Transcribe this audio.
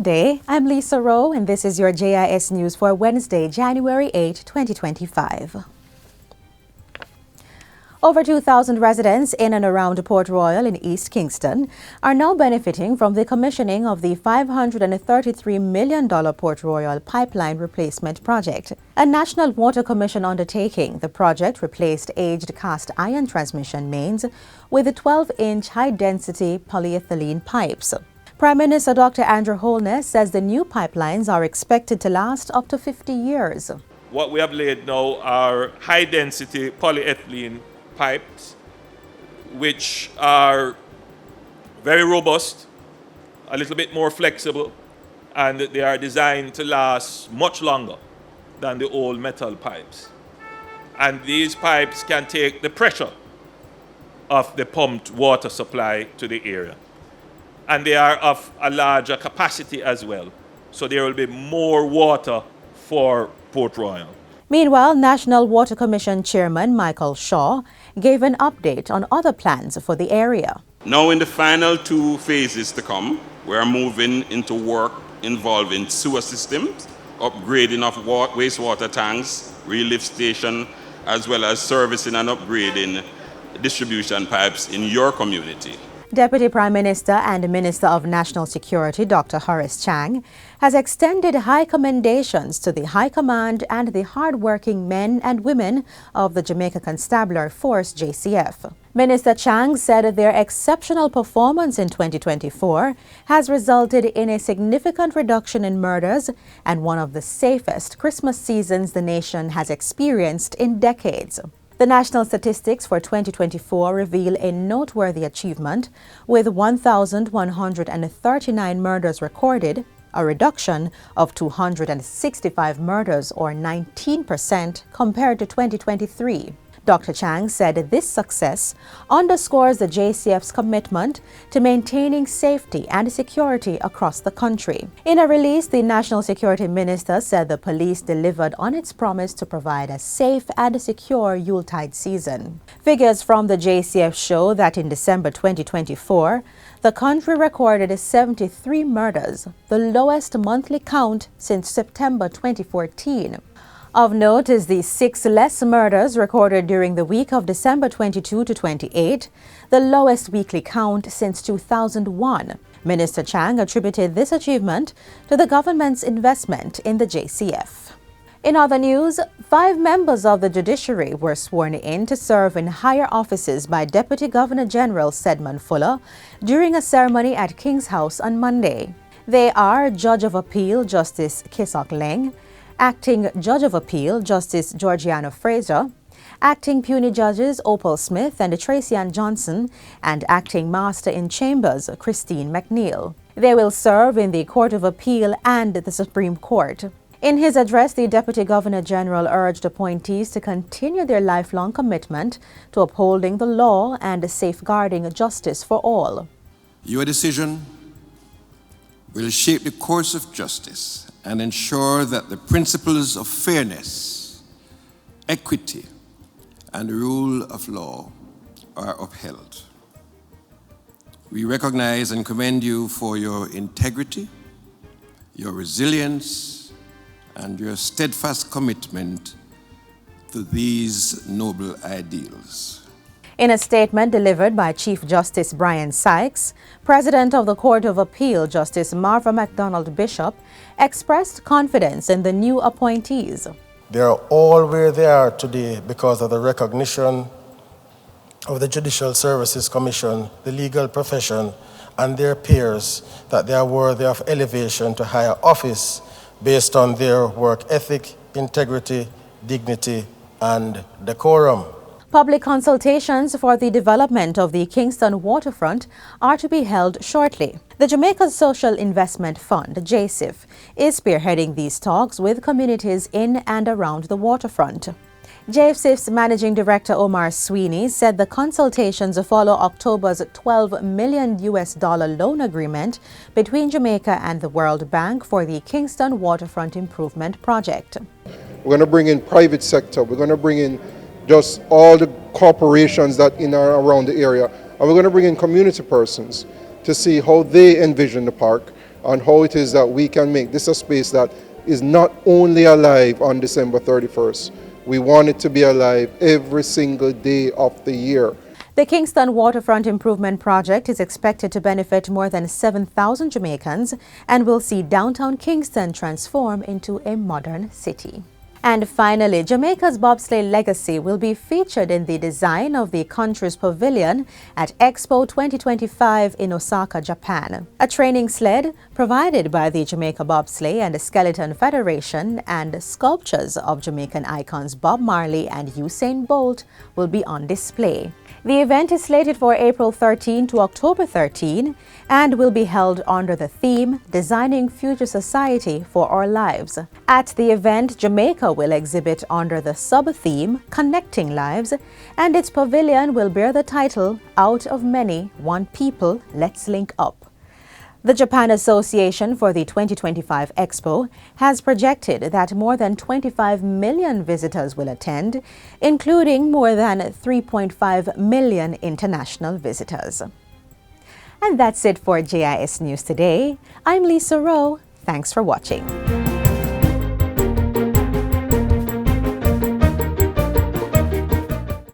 Good day, I'm Lisa Rowe, and this is your JIS News for Wednesday, January 8, 2025. Over 2,000 residents in and around Port Royal in East Kingston are now benefiting from the commissioning of the $533 million Port Royal pipeline replacement project. A National Water Commission undertaking, the project replaced aged cast iron transmission mains with 12-inch high-density polyethylene pipes. Prime Minister Dr. Andrew Holness says the new pipelines are expected to last up to 50 years. What we have laid now are high-density polyethylene pipes, which are very robust, a little bit more flexible, and they are designed to last much longer than the old metal pipes. And these pipes can take the pressure of the pumped water supply to the area. And they are of a larger capacity as well. So there will be more water for Port Royal. Meanwhile, National Water Commission Chairman Michael Shaw gave an update on other plans for the area. Now in the final two phases to come, we are moving into work involving sewer systems, upgrading of wastewater tanks, relief station, as well as servicing and upgrading distribution pipes in your community. Deputy Prime Minister and Minister of National Security Dr. Horace Chang has extended high commendations to the High Command and the hard-working men and women of the Jamaica Constabulary Force JCF. Minister Chang said their exceptional performance in 2024 has resulted in a significant reduction in murders and one of the safest Christmas seasons the nation has experienced in decades. The national statistics for 2024 reveal a noteworthy achievement, with 1,139 murders recorded, a reduction of 265 murders or 19% compared to 2023. Dr. Chang said this success underscores the JCF's commitment to maintaining safety and security across the country. In a release, the National Security Minister said the police delivered on its promise to provide a safe and secure Yuletide season. Figures from the JCF show that in December 2024, the country recorded 73 murders, the lowest monthly count since September 2014. Of note is the 6 less murders recorded during the week of December 22 to 28, the lowest weekly count since 2001. Minister Chang attributed this achievement to the government's investment in the JCF. In other news, 5 members of the judiciary were sworn in to serve in higher offices by Deputy Governor General Sedman Fuller during a ceremony at King's House on Monday. They are Judge of Appeal Justice Kisok Leng, Acting Judge of Appeal Justice Georgiana Fraser, Acting Puisne Judges Opal Smith and Tracy Ann Johnson, and Acting Master in Chambers Christine McNeil. They will serve in the Court of Appeal and the Supreme Court. In his address, the Deputy Governor General urged appointees to continue their lifelong commitment to upholding the law and safeguarding justice for all. Your decision will shape the course of justice and ensure that the principles of fairness, equity, and the rule of law are upheld. We recognize and commend you for your integrity, your resilience, and your steadfast commitment to these noble ideals. In a statement delivered by Chief Justice Brian Sykes, President of the Court of Appeal Justice Marva MacDonald Bishop expressed confidence in the new appointees. They are all where they are today because of the recognition of the Judicial Services Commission, the legal profession, and their peers that they are worthy of elevation to higher office based on their work ethic, integrity, dignity, and decorum. Public consultations for the development of the Kingston Waterfront are to be held shortly. The Jamaica Social Investment Fund, JSIF, is spearheading these talks with communities in and around the waterfront. JSIF's Managing Director Omar Sweeney said the consultations follow October's $12 million loan agreement between Jamaica and the World Bank for the Kingston Waterfront Improvement Project. We're going to bring in private sector. We're going to bring in just all the corporations that in or around the area. And we're going to bring in community persons to see how they envision the park on how it is that we can make this a space that is not only alive on December 31st. We want it to be alive every single day of the year. The Kingston Waterfront Improvement Project is expected to benefit more than 7,000 Jamaicans and will see downtown Kingston transform into a modern city. And finally, Jamaica's bobsleigh legacy will be featured in the design of the country's pavilion at Expo 2025 in Osaka, Japan. A training sled provided by the Jamaica Bobsleigh and Skeleton Federation and sculptures of Jamaican icons Bob Marley and Usain Bolt will be on display. The event is slated for April 13 to October 13 and will be held under the theme Designing Future Society for Our Lives. At the event, Jamaica will exhibit under the sub-theme Connecting Lives, and its pavilion will bear the title Out of Many, One People, Let's Link Up. The Japan Association for the 2025 Expo has projected that more than 25 million visitors will attend, including more than 3.5 million international visitors. And that's it for JIS News Today. I'm Lisa Rowe. Thanks for watching.